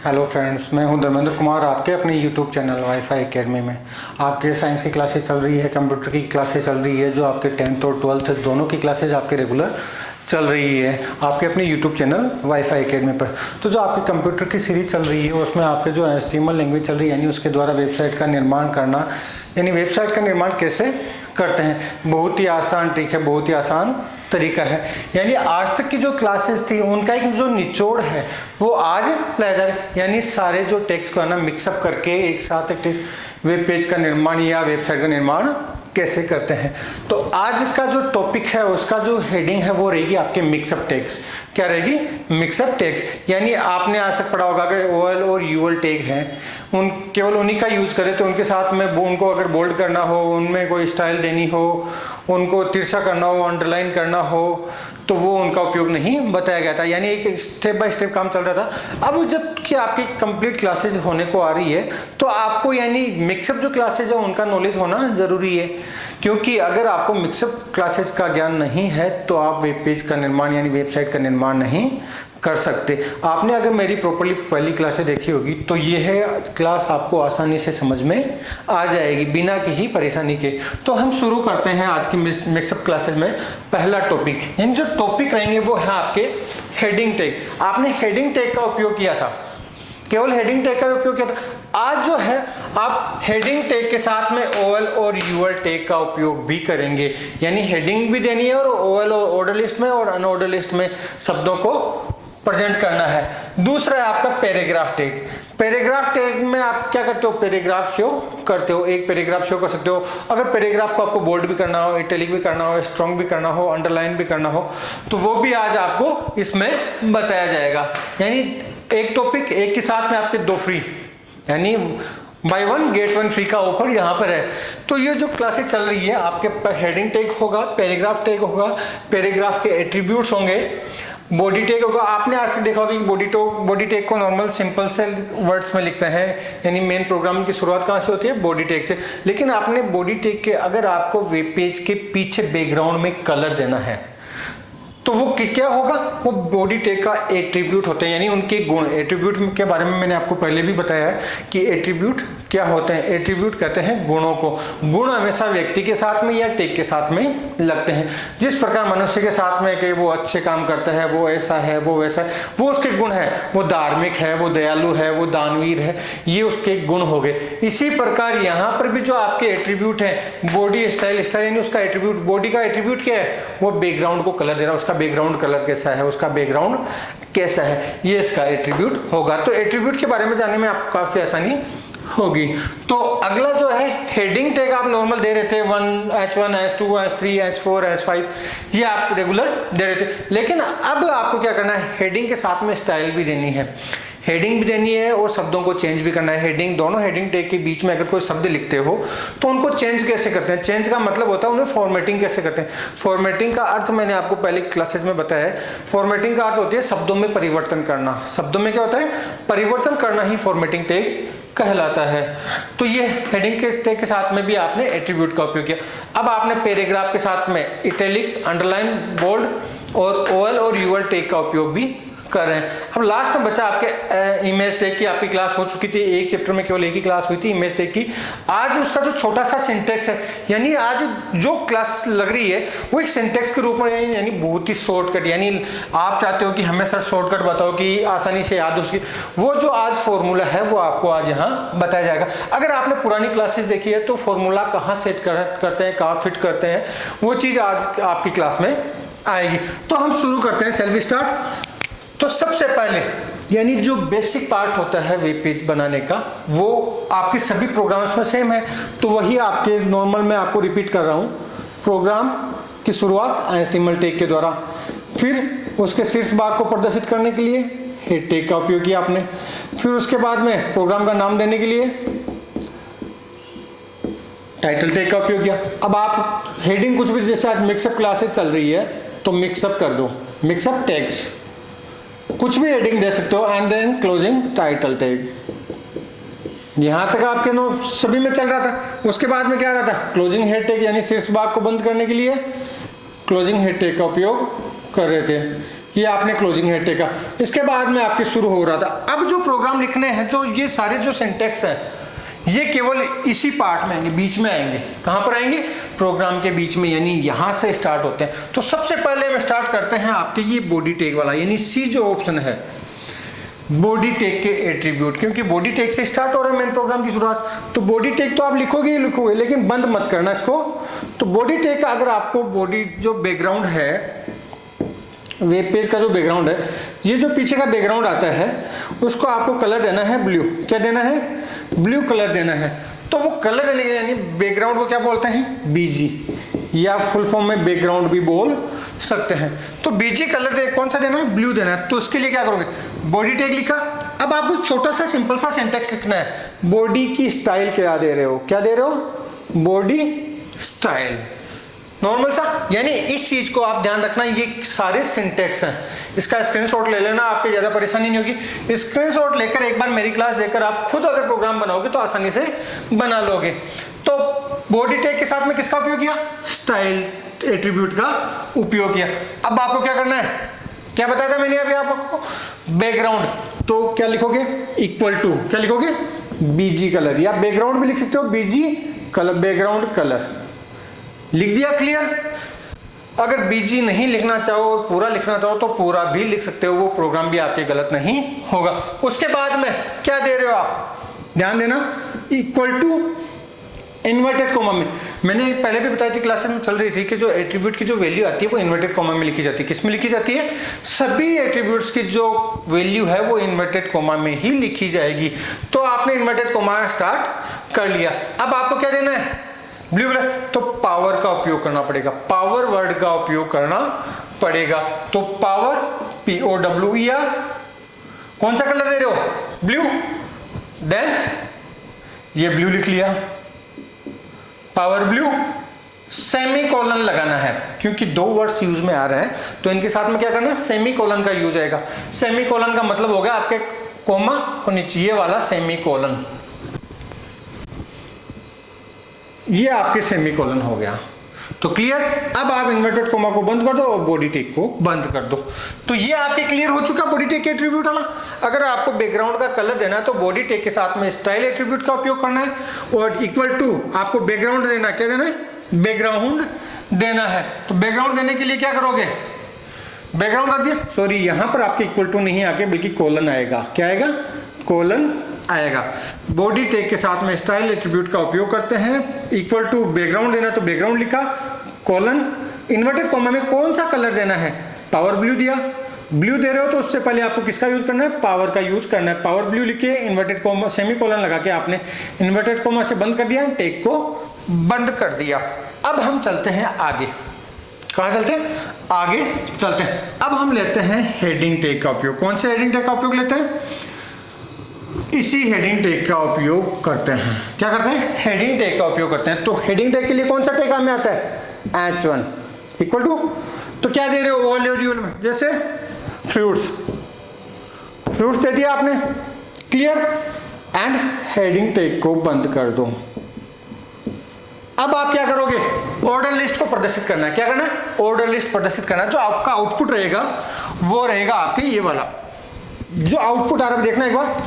Hello friends, मैं हूं धर्मेंद्र कुमार। आपके अपने यूट्यूब चैनल वाईफाई एकेडमी में आपके साइंस की क्लासेस चल रही है, कंप्यूटर की क्लासेस चल रही है, जो आपके 10th और 12th दोनों की क्लासेस आपके रेगुलर चल रही है आपके अपने यूट्यूब चैनल वाईफाई एकेडमी पर। तो जो आपकी कंप्यूटर की सीरीज चल रही है उसमें आपके जो HTML लैंग्वेज चल रही है, यानी उसके द्वारा वेबसाइट का निर्माण करना, यानी वेबसाइट का निर्माण कैसे करते हैं, बहुत ही आसान ट्रिक है, बहुत ही आसान तरीका है। यानी आज तक की जो क्लासेस थी उनका एक जो निचोड़ है वो आज लाया जा रहा है, यानी सारे जो टेक्स्ट को है ना मिक्सअप करके एक साथ एक वेब पेज का निर्माण या वेबसाइट का निर्माण कैसे करते हैं। तो आज का जो टॉपिक है उसका जो हेडिंग है वो रहेगी आपके मिक्सअप टेक्स्ट। क्या रहेगी? Mixup text. यानी आपने आज तक पढ़ा होगा कि OL और UL टैग हैं, उन केवल उन्हीं का यूज करें, तो उनके साथ में उनको अगर बोल्ड करना हो, उनमें कोई स्टाइल देनी हो, उनको तिरछा करना हो, अंडरलाइन करना हो, तो वो उनका उपयोग नहीं बताया गया था। यानी एक स्टेप बाय स्टेप काम चल रहा था। अब जब कि आपकी कंप्लीट क्लासेज होने को आ रही है तो आपको यानी मिक्सअप जो क्लासेज है उनका नॉलेज होना जरूरी है, क्योंकि अगर आपको मिक्सअप क्लासेज का ज्ञान नहीं है तो आप वेब पेज का निर्माण यानी वेबसाइट का निर्माण नहीं कर सकते। आपने अगर मेरी प्रॉपर्ली पहली क्लासें देखी होगी तो यह क्लास आपको आसानी से समझ में आ जाएगी बिना किसी परेशानी के। तो हम शुरू करते हैं आज की मिक्सअप क्लासेज में। पहला टॉपिक, यानी जो टॉपिक रहेंगे वो है आपके हेडिंग टैग। आपने हेडिंग टैग का उपयोग किया था, केवल हेडिंग टैग का उपयोग किया था। आज जो है आप हेडिंग टैग के साथ में OL और UL टैग का उपयोग भी करेंगे, यानी हेडिंग भी देनी है और OL और ऑर्डर लिस्ट में और अनऑर्डर लिस्ट में शब्दों को प्रेजेंट करना है। दूसरा है आपका पैराग्राफ टैग। पैराग्राफ टैग में आप क्या करते हो? पैराग्राफ शो करते हो, एक पैराग्राफ शो कर सकते हो। अगर पैराग्राफ को आपको बोल्ड भी करना हो, इटैलिक भी करना हो, स्ट्रॉन्ग भी करना हो, अंडरलाइन भी करना हो, तो वो भी आज आपको इसमें बताया जाएगा। यानी एक टॉपिक एक के साथ में आपके दो फ्री, यानी बाय 1 गेट 1 फ्री का ऑफर यहाँ पर है। तो ये जो क्लासेस चल रही है आपके हेडिंग टैग होगा, पैराग्राफ टैग होगा, पैराग्राफ के एट्रीब्यूट्स होंगे, बॉडी टैग होगा। आपने आज तक देखा होगा कि बॉडी टैग को नॉर्मल सिंपल से वर्ड्स में लिखते हैं, यानी मेन प्रोग्राम की शुरुआत कहाँ से होती है? बॉडी टैग से। लेकिन आपने बॉडी टैग के अगर आपको वेब पेज के पीछे बैकग्राउंड में कलर देना है तो वो क्या होगा? वो बॉडी टैग का एट्रीब्यूट होते हैं, यानी उनके गुण। एट्रीब्यूट के बारे में मैंने आपको पहले भी बताया है कि एट्रीब्यूट क्या होते हैं। एट्रीब्यूट कहते हैं गुणों को। गुण हमेशा व्यक्ति के साथ में या टैग के साथ में लगते हैं। जिस प्रकार मनुष्य के साथ में कि वो अच्छे काम करता है, वो ऐसा है, वो वैसा है, वो उसके गुण है। वो धार्मिक है, वो दयालु है, वो दानवीर है, ये उसके गुण हो गए। इसी प्रकार यहाँ पर भी जो आपके एट्रीब्यूट है, बॉडी स्टाइल, यानी उसका एट्रीब्यूट, बॉडी का एट्रीब्यूट क्या है? वो बैकग्राउंड को कलर दे रहा है, उसका बैकग्राउंड कलर कैसा है, उसका बैकग्राउंड कैसा है, ये इसका एट्रीब्यूट होगा। तो एट्रीब्यूट के बारे में जानने में आपको काफी आसानी होगी। तो अगला जो है हेडिंग टैग आप नॉर्मल दे रहे थे, H1 H2 H3 H4 H5, ये आप रेगुलर दे रहे थे। लेकिन अब आपको क्या करना है? हेडिंग के साथ में स्टाइल भी देनी है, हेडिंग भी देनी है और शब्दों को चेंज भी करना है। हेडिंग, दोनों हेडिंग टैग के बीच में अगर कोई शब्द लिखते हो तो उनको चेंज कैसे करते हैं? चेंज का मतलब होता है उन्हें फॉर्मेटिंग कैसे करते हैं। फॉर्मेटिंग का अर्थ मैंने आपको पहले क्लासेस में बताया है। फॉर्मेटिंग का अर्थ होती है शब्दों में परिवर्तन करना। शब्दों में क्या होता है? परिवर्तन करना ही फॉर्मेटिंग टैग कहलाता है। तो ये हेडिंग के टैग के साथ में भी आपने एट्रीब्यूट का उपयोग किया। अब आपने पैराग्राफ के साथ में इटैलिक, अंडरलाइन, बोल्ड और OL और UL टैग का उपयोग भी कर रहे हैं। अब लास्ट में बचा आपके इमेज टैग की। आपकी क्लास हो चुकी थी, एक चैप्टर में केवल एक ही क्लास हुई थी इमेज टैग की। आज उसका जो छोटा सा सिंटेक्स है, यानी आज जो क्लास लग रही है वो एक सिंटेक्स के रूप में, यानी बहुत ही शॉर्टकट, यानी आप चाहते हो कि हमें सर शॉर्टकट बताओ कि आसानी से याद हो सके, वो जो आज फॉर्मूला है वो आपको आज यहाँ बताया जाएगा। अगर आपने पुरानी क्लासेस देखी है तो फॉर्मूला कहाँ सेट करते हैं, कहाँ फिट करते हैं, वो चीज आज आपकी क्लास में आएगी। तो हम शुरू करते हैं, सेल्फ स्टार्ट। तो सबसे पहले यानी जो बेसिक पार्ट होता है वेब पेज बनाने का, वो आपके सभी प्रोग्राम्स में सेम है। तो वही आपके नॉर्मल में आपको रिपीट कर रहा हूँ। प्रोग्राम की शुरुआत HTML टैग के द्वारा, फिर उसके शीर्ष भाग को प्रदर्शित करने के लिए हेड टैग का उपयोग किया आपने, फिर उसके बाद में प्रोग्राम का नाम देने के लिए टाइटल टैग का उपयोग किया। अब आप हेडिंग कुछ भी, जैसे आज मिक्सअप क्लासेस चल रही है तो मिक्सअप कर दो, मिक्सअप टैग्स, कुछ भी हेडिंग दे सकते हो, and then closing title tag. यहां तक आपके नो सभी में चल रहा था। उसके बाद में क्या रहा था? क्लोजिंग हेड टैग, यानी शीर्ष भाग को बंद करने के लिए क्लोजिंग हेड टैग का उपयोग कर रहे थे। ये आपने क्लोजिंग हेड टेका। इसके बाद में आपके शुरू हो रहा था। अब जो प्रोग्राम लिखने हैं, जो ये सारे जो सिंटेक्स हैं, ये केवल इसी पार्ट में आएंगे, बीच में आएंगे। कहाँ पर आएंगे? प्रोग्राम के बीच में, यानी यहाँ से स्टार्ट होते हैं। तो सबसे पहले हम स्टार्ट करते हैं आपके ये बॉडी टैग वाला, यानी सी जो ऑप्शन है, बॉडी टैग के एट्रीब्यूट, क्योंकि बॉडी टैग से स्टार्ट हो रहा है मेन प्रोग्राम की शुरुआत। तो बॉडी टैग तो आप लिखोगे ही लिखोगे, लेकिन बंद मत करना इसको। तो बॉडी टैग का अगर आपको बॉडी जो बैकग्राउंड है, वेब पेज का जो बैकग्राउंड है, ये जो पीछे का बैकग्राउंड आता है, उसको आपको कलर देना है ब्लू। क्या देना है? ब्लू कलर देना है। तो वो कलर देने के लिए, यानी बैकग्राउंड को क्या बोलते हैं? बीजी, या फुल फॉर्म में बैकग्राउंड भी बोल सकते हैं। तो बीजी कलर दे, कौन सा देना है? ब्लू देना है। तो उसके लिए क्या करोगे? बॉडी टैग लिखा। अब आपको छोटा सा सिंपल सा सिंटेक्स लिखना है। बॉडी की स्टाइल क्या दे रहे हो? क्या दे रहे हो? बॉडी स्टाइल, नॉर्मल सा। यानी इस चीज को आप ध्यान रखना, ये सारे सिंटेक्स हैं। इसका स्क्रीनशॉट ले लेना, आपको ज्यादा परेशानी नहीं होगी। स्क्रीनशॉट लेकर एक बार मेरी क्लास देखकर आप खुद अगर प्रोग्राम बनाओगे तो आसानी से बना लोगे। तो बॉडी टैग के साथ में किसका उपयोग किया? स्टाइल एट्रीब्यूट का उपयोग किया। अब आपको क्या करना है? क्या बताया था मैंने अभी आपको? बैकग्राउंड। तो क्या लिखोगे? इक्वल टू, क्या लिखोगे? बीजी कलर, या बैकग्राउंड भी लिख सकते हो, बीजी कलर, बैकग्राउंड कलर लिख दिया। क्लियर? अगर बीजी नहीं लिखना चाहो और पूरा लिखना चाहो तो पूरा भी लिख सकते हो, वो प्रोग्राम भी आपके गलत नहीं होगा। उसके बाद में क्या दे रहे हो आप? ध्यान देना, इक्वल टू इन्वर्टेड कोमा में। मैंने पहले भी बताई थी, क्लासेस में चल रही थी कि जो एट्रीब्यूट की जो वैल्यू आती है वो इन्वर्टेड कोमा में लिखी जाती है। किस में लिखी जाती है? सभी एट्रीब्यूट्स की जो वैल्यू है वो इन्वर्टेड कोमा में ही लिखी जाएगी। तो आपने इन्वर्टेड कोमा स्टार्ट कर लिया। अब आपको क्या देना है? Blue colour. तो पावर का उपयोग करना पड़ेगा, पावर वर्ड का उपयोग करना पड़ेगा। तो पावर, POWER, कौन सा कलर दे रहे हो? ब्लू। देन ये ब्लू लिख लिया, पावर ब्लू। सेमीकोलन लगाना है, क्योंकि दो वर्ड्स यूज में आ रहे हैं, तो इनके साथ में क्या करना है? सेमीकोलन का यूज आएगा। सेमीकोलन का मतलब हो गया आपके कोमा और नीचे ये वाला सेमीकोलन, ये आपके सेमीकोलन हो गया। तो क्लियर? अब आप इन्वर्टेड कोमा को बंद कर दो और बॉडी टैग को बंद कर दो। तो ये आपके क्लियर हो चुका बॉडी टैग के एट्रीब्यूट वाला। अगर आपको बैकग्राउंड का कलर देना है तो बॉडी टैग के साथ में स्टाइल एट्रीब्यूट का उपयोग करना है, और इक्वल टू आपको बैकग्राउंड देना है। क्या देना है? बैकग्राउंड देना है। तो बैकग्राउंड देने के लिए क्या करोगे? बैकग्राउंड कर दिया, सॉरी यहां पर आपके इक्वल टू नहीं आके बल्कि कोलन आएगा। क्या आएगा? कोलन आएगा। बॉडी टैग के साथ में स्टाइल एट्रीब्यूट का उपयोग करते हैं। इक्वल टू बैकग्राउंड देना तो बैकग्राउंड लिखा, कोलन, इन्वर्टेड कोमा में कौन सा कलर देना है? पावर ब्लू दिया। ब्लू दे रहे हो तो उससे पहले आपको किसका यूज करना है? पावर का यूज करना है। पावर ब्लू लिख के इन्वर्टेड कोमा, सेमीकोलन लगा के आपने इन्वर्टेड कोमा से बंद कर दिया, टैग को बंद कर दिया। अब हम चलते हैं आगे। कहाँ चलते हैं? आगे चलते हैं। अब हम लेते हैं हेडिंग टैग का उपयोग। कौन से हेडिंग टैग का उपयोग लेते हैं? इसी हेडिंग टैग का उपयोग करते हैं। क्या करते हैं? हेडिंग टैग का उपयोग करते हैं। तो हेडिंग टैग के लिए कौन सा टैग काम में आता है? H1 इक्वल टू, तो क्या दे रहे हो? ऑल वेरिएबल में, जैसे फ्रूट्स, फ्रूट्स दे दिया आपने। क्लियर? एंड हेडिंग टैग को बंद कर दो। अब आप क्या करोगे? ऑर्डर लिस्ट को प्रदर्शित करना है। क्या करना है? ऑर्डर लिस्ट प्रदर्शित करना है। जो आपका आउटपुट रहेगा वो रहेगा आपके ये वाला, जो आउटपुट आ रहा है। देखना एक बार,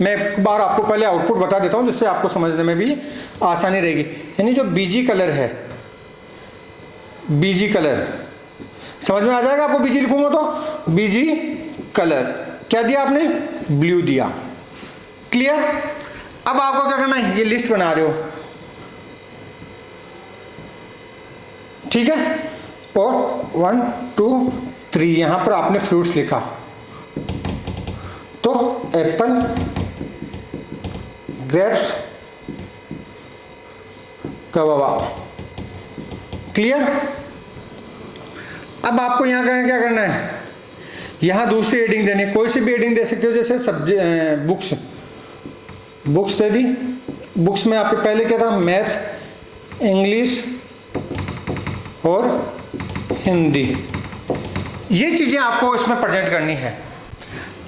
मैं एक बार आपको पहले आउटपुट बता देता हूं जिससे आपको समझने में भी आसानी रहेगी। यानी जो बीजी कलर है, बीजी कलर समझ में आ जाएगा आपको। बीजी लिखूंगा तो बीजी कलर, क्या दिया आपने? ब्लू दिया। क्लियर? अब आपको क्या करना है? ये लिस्ट बना रहे हो, ठीक है? और 1 2 3 यहां पर आपने फ्रूट्स लिखा, तो एप्पल, ग्रेप्स, गवावा। क्लियर? अब आपको यहां क्या करना है? यहां दूसरी हेडिंग देनी, कोई सी भी हेडिंग दे सकते हो, जैसे सब्जेक्ट, बुक्स, बुक्स दे दी। बुक्स में आपके पहले क्या था? मैथ, इंग्लिश और हिंदी। ये चीजें आपको इसमें प्रेजेंट करनी है।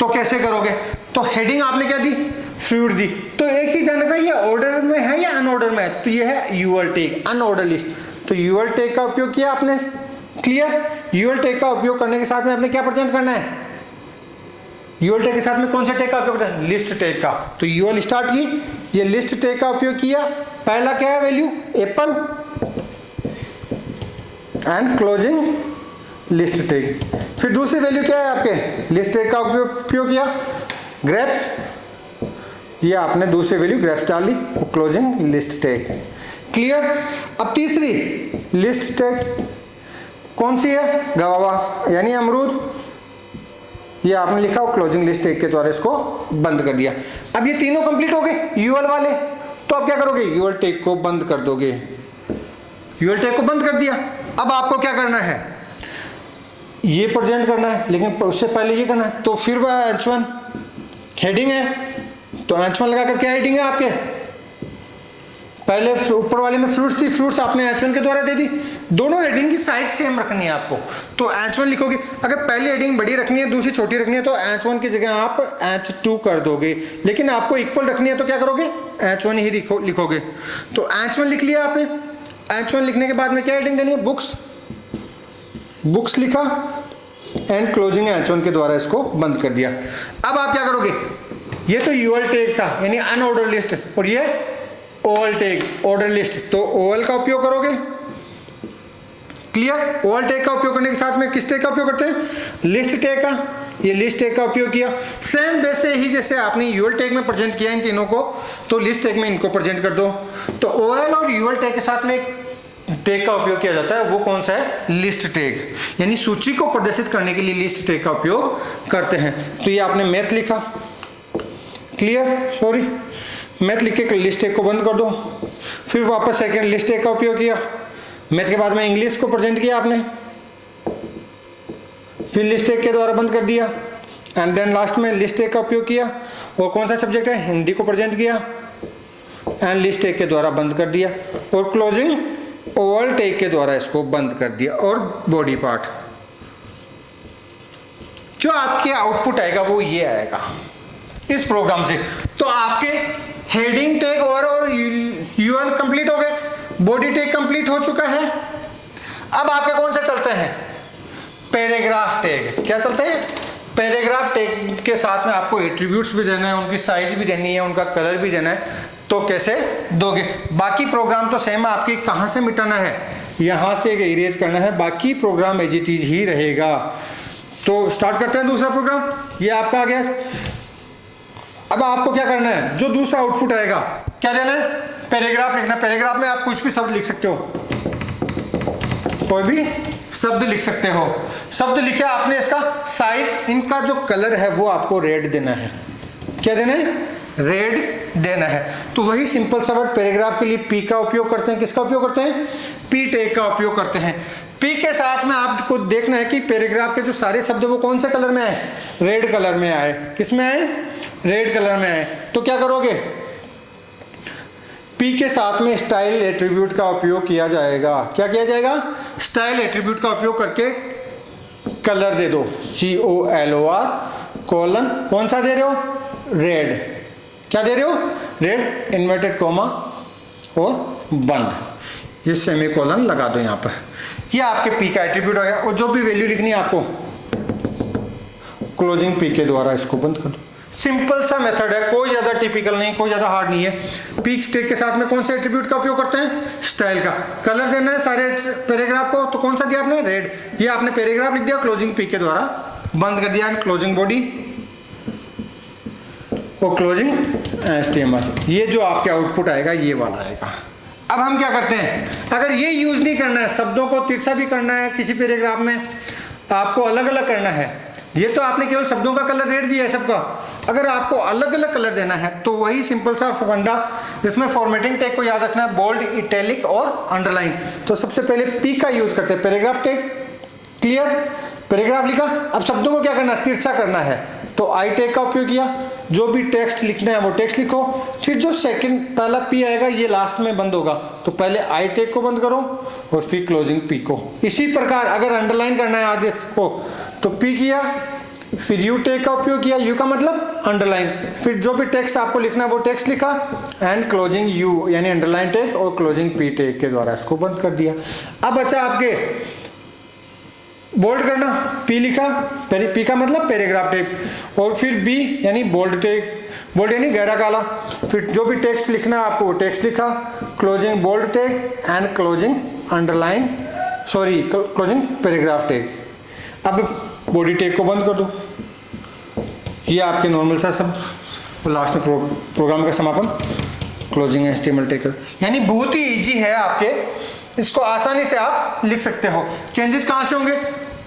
तो कैसे करोगे? तो हेडिंग आपने क्या दी? फ्रूट दी। तो एक चीज ध्यान रखना, ये ऑर्डर में है या अनऑर्डर में है? तो ये है यूआर टैग, अनऑर्डर लिस्ट। तो यूआर टैग का उपयोग किया आपने क्लियर। यूएल टैग का उपयोग करने के साथ में आपने क्या प्रेजेंट करना है, यूएल टैग के साथ में कौन से टैग का उपयोग करना है, लिस्ट टैग का। तो यूएल स्टार्ट की, ये लिस्ट टैग का उपयोग किया, पहला क्या है value Apple and closing list tag. फिर दूसरी वैल्यू क्या है आपके, लिस्ट टैग का उपयोग किया, ग्रेप्स, ये आपने दूसरी वैल्यू ग्रेप्स डाली, क्लोजिंग लिस्ट टैग। क्लियर। अब तीसरी लिस्ट टैग कौन सी है, गवावा यानी अमरूद, ये आपने लिखा और क्लोजिंग लिस्ट टैग के द्वारा इसको बंद कर दिया। अब ये तीनों कंप्लीट हो गए यूएल वाले, तो आप क्या करोगे, यूएल टैग को बंद कर दोगे। यूएल टैग को बंद कर दिया, अब आपको क्या करना है, ये प्रेजेंट करना है, लेकिन उससे पहले ये करना है। तो फिर वह H1 हेडिंग है, तो H1 लगाकर क्या हेडिंग है आपके, पहले ऊपर वाले में फ्रूट्स थी, फ्रूट्स आपने H1 के द्वारा दे दी। दोनों हेडिंग की साइज सेम रखनी है आपको, तो H1 लिखोगे। अगर पहली हेडिंग बड़ी रखनी है दूसरी छोटी रखनी है तो H1 की जगह आप H2 कर दोगे, लेकिन आपको इक्वल रखनी है तो क्या करोगे, H1 ही लिखोगे। तो H1 लिख लिया आपने, H1 लिखने के बाद में क्या हेडिंग देनी है, बुक्स, बुक्स लिखा एंड क्लोजिंग H1 के द्वारा इसको बंद कर दिया। अब आप क्या करोगे, ये तो यूएल टैग था यानी अनऑर्डर लिस्ट, और ये ओएल टैग ऑर्डर लिस्ट, तो ओएल का उपयोग करोगे। क्लियर। ओएल टैग का उपयोग करने के साथ में किस टैग का उपयोग करते हैं, लिस्ट टैग का, ये लिस्ट टैग का उपयोग किया। सेम वैसे ही जैसे आपने यूएल टैग में प्रेजेंट किया इन तीनों को, तो लिस्ट टैग में इनको प्रेजेंट कर दो। तो ओएल और यूएल टैग के साथ में एक टैग का उपयोग किया जाता है, वो कौन सा है, लिस्ट टैग, यानी सूची को प्रदर्शित करने के लिए लिस्ट टैग का उपयोग करते हैं। तो ये आपने मैथ लिखा, क्लियर, सॉरी मैथ लिख के लिस्ट टैग को बंद कर दो। फिर वापस सेकंड लिस्ट टैग का उपयोग किया, मैथ के बाद में इंग्लिश को प्रेजेंट किया आपने, फिर लिस्ट टैग के द्वारा बंद कर दिया, एंड देन लास्ट में लिस्ट टैग का उपयोग किया, और कौन सा सब्जेक्ट है, हिंदी को प्रेजेंट किया एंड लिस्ट टैग के द्वारा बंद कर दिया, और क्लोजिंग ओएल टैग के द्वारा इसको बंद कर दिया। और बॉडी पार्ट, जो आपके आउटपुट आएगा वो ये आएगा इस प्रोग्राम से। तो आपके हेडिंग टैग और यूएल कंप्लीट हो गए, बॉडी टैग कंप्लीट हो चुका है। अब आपके कौन से चलते हैं, पैराग्राफ टैग। क्या चलते हैं, पैराग्राफ टैग के साथ में आपको एट्रीब्यूट्स भी देना है, उनकी साइज भी देनी है, उनका कलर भी देना है, तो कैसे दोगे। बाकी प्रोग्राम तो सेम, आपकी कहाँ से मिटाना है, यहाँ से इरेज करना है, बाकी प्रोग्राम एज इट इज ही रहेगा। तो स्टार्ट करते हैं दूसरा प्रोग्राम, ये आपका आ गया। अब आपको क्या करना है, जो दूसरा आउटपुट आएगा क्या देना है, पैराग्राफ लिखना। पैराग्राफ में आप कुछ भी शब्द लिख सकते हो, कोई भी शब्द लिख सकते हो। शब्द लिखे आपने, इसका साइज, इनका जो कलर है वो आपको रेड देना है। क्या देना है, रेड देना है। तो वही सिंपल सा वर्ड पैराग्राफ के लिए पी का उपयोग करते हैं। किसका उपयोग करते हैं, पी टैग का उपयोग करते हैं। पी के साथ में आपको देखना है कि पैराग्राफ के जो सारे शब्द वो कौन से कलर में आए, रेड कलर में आए। किस में आए, रेड कलर में आए। तो क्या करोगे, पी के साथ में स्टाइल एट्रीब्यूट का उपयोग किया जाएगा। क्या किया जाएगा, स्टाइल एट्रीब्यूट का उपयोग करके कलर दे दो, COLOR कॉलन, कौन सा दे रहे हो, रेड। क्या दे रहे हो, रेड, इन्वर्टेड कॉमा और बंद, ये सेमी कॉलन लगा दो यहाँ पर। ये आपके पी का एट्रीब्यूट हो गया। और जो भी वैल्यू लिखनी है आपको, क्लोजिंग पी के द्वारा इसको बंद कर दो। सिंपल सा मेथड है, कोई ज़्यादा टिपिकल नहीं, कोई ज़्यादा हार्ड नहीं है। पी टैग के साथ में कौन से एट्रीब्यूट का उपयोग करते हैं, स्टाइल का। कलर देना है सारे पैराग्राफ को, तो कौन सा दिया आपने, रेड। ये आपने पैराग्राफ लिख दिया, क्लोजिंग पी के द्वारा बंद कर दिया, क्लोजिंग बॉडी और क्लोजिंग HTML। ये जो आपके आउटपुट आएगा ये वाला आएगा। अब हम क्या करते हैं, अगर ये यूज़ नहीं करना है, शब्दों को तिरछा भी करना है किसी पैराग्राफ में, आपको अलग अलग करना है। ये तो आपने केवल शब्दों का कलर रेड दिया है सबका, अगर आपको अलग अलग कलर देना है तो वही सिंपल सा फंडा, जिसमें फॉर्मेटिंग टैग को याद रखना है, बोल्ड, इटैलिक और अंडरलाइन। तो सबसे पहले पी का यूज करते हैं, पैराग्राफ टैग। क्लियर, पैराग्राफ लिखा। अब शब्दों को क्या करना है, तिरछा करना है, तो आई टैग का उपयोग किया। जो भी टेक्स्ट लिखना है वो टेक्स्ट लिखो। फिर जो सेकंड पहला पी आएगा ये लास्ट में बंद होगा, तो पहले आई टैग को बंद करो और फिर क्लोजिंग पी को। इसी प्रकार अगर अंडरलाइन करना है आदेश को तो पी किया, फिर यू टैग का उपयोग किया, यू का मतलब अंडरलाइन, फिर जो भी टेक्स्ट आपको लिखना है वो टेक्स्ट लिखा एंड क्लोजिंग यू यानी अंडरलाइन टैग और क्लोजिंग पी टैग के द्वारा इसको बंद कर दिया। अब बचा आपके बोल्ड करना, पी लिखा, पी का मतलब पैराग्राफ टैग, और फिर बी यानी बोल्ड टैग, बोल्ड यानी गहरा काला, फिर जो भी टेक्स्ट लिखना है आपको वो टेक्स्ट लिखा, closing bold tag and closing underline closing paragraph tag. अब बॉडी टैग को बंद कर दो। ये आपके नॉर्मल सा सब, लास्ट में प्रोग्राम का समापन, क्लोजिंग HTML टैग। यानी बहुत ही इजी है आपके, इसको आसानी से आप लिख सकते हो। चेंजेस कहाँ से होंगे,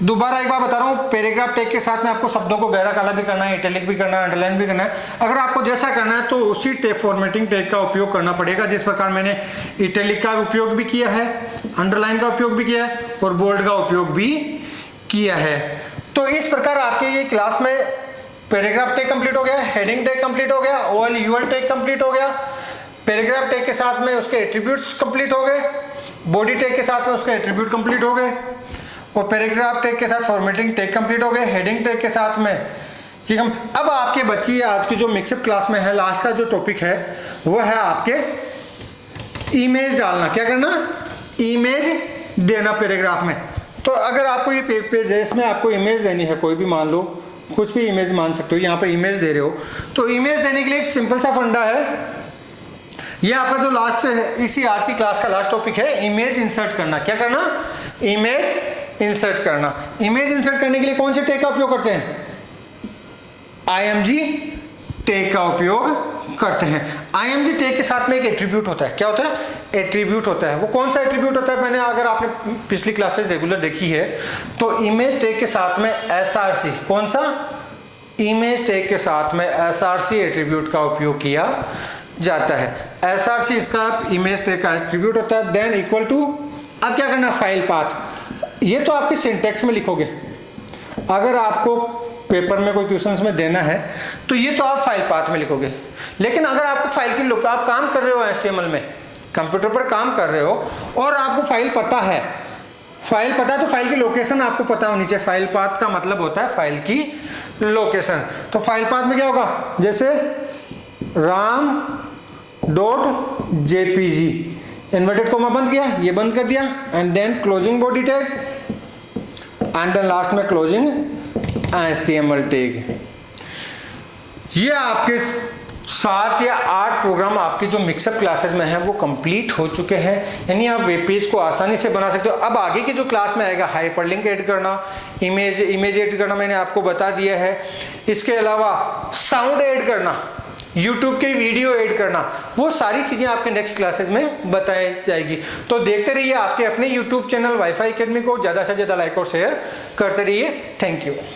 दोबारा एक बार बता रहा हूँ, पैराग्राफ टैग के साथ में आपको शब्दों को गहरा काला भी करना है, इटैलिक भी करना है, अंडरलाइन भी करना है। अगर आपको जैसा करना है तो उसी टैग फॉर्मेटिंग टैग का उपयोग करना पड़ेगा, जिस प्रकार मैंने इटैलिक का उपयोग भी किया है, अंडरलाइन का उपयोग भी किया है और बोल्ड का उपयोग भी किया है। तो इस प्रकार आपके ये क्लास में पैराग्राफ टैग कंप्लीट हो गया, हेडिंग टैग कंप्लीट हो गया, OL UL टैग कंप्लीट हो गया, पैराग्राफ टैग के साथ में उसके एट्रीब्यूट्स कंप्लीट हो गए, बॉडी टैग के साथ में उसके एट्रीब्यूट कंप्लीट हो गए, और पैराग्राफ टैग के साथ फॉर्मेटिंग टैग कंप्लीट हो गए, हेडिंग टैग के साथ में, ठीक है। अब आपके बच्चे आज की जो मिक्सअप क्लास में है, लास्ट का जो टॉपिक है वो है आपके इमेज डालना। क्या करना, इमेज देना पैराग्राफ में। तो अगर आपको ये पेज है, इसमें आपको इमेज देनी है, कोई भी मान लो, कुछ भी इमेज मान सकते हो, यहाँ पर इमेज दे रहे हो, तो इमेज देने के लिए एक सिंपल सा फंडा है। ये आपका जो लास्ट है, इसी आज की क्लास का लास्ट टॉपिक है, इमेज इंसर्ट करना। क्या करना, इमेज इंसर्ट करना। इमेज इंसर्ट करने के लिए कौन से टैग का उपयोग करते हैं, IMG टैग का उपयोग करते हैं। IMG टैग के साथ में एक एट्रीब्यूट होता है। क्या होता है, एट्रीब्यूट होता है। वो कौन सा एट्रीब्यूट होता है, मैंने अगर आपने पिछली क्लासेस रेगुलर देखी है तो इमेज टैग के साथ में SRC, कौन सा, इमेज टैग के साथ में SRC एट्रीब्यूट का उपयोग किया जाता है। SRC इसका इमेज टैग का एट्रीब्यूट होता है। देन इक्वल टू, अब क्या करना, फाइल पाथ। ये तो आपके सिंटैक्स में लिखोगे, अगर आपको पेपर में कोई क्वेश्चंस में देना है तो ये तो आप फाइल पाथ में लिखोगे। लेकिन अगर आपको फाइल की लोग, आप काम कर रहे हो HTML में, कंप्यूटर पर काम कर रहे हो और आपको फाइल पता है, फाइल पता है तो फाइल की लोकेशन आपको पता होनी चाहिए। फाइल पाथ का मतलब होता है फाइल की लोकेशन। तो फाइल पाथ में क्या होगा, जैसे ram.jpg, इन्वर्टेड कोमा बंद किया, ये बंद कर दिया, and then closing body tag, and then last में क्लोजिंग HTML टैग। ये आपके 7 या 8 प्रोग्राम आपके जो मिक्सअप क्लासेस में हैं वो कंप्लीट हो चुके हैं। यानी आप वेब पेज को आसानी से बना सकते हो। अब आगे की जो क्लास में आएगा, हाइपरलिंक ऐड करना, इमेज ऐड करना मैंने आपको बता दिया है। इसके अलावा साउंड ऐड करना, YouTube के वीडियो ऐड करना, वो सारी चीज़ें आपके नेक्स्ट क्लासेस में बताई जाएगी। तो देखते रहिए आपके अपने YouTube चैनल वाईफाई एकेडमी को, ज़्यादा से ज़्यादा लाइक और शेयर करते रहिए। Thank you.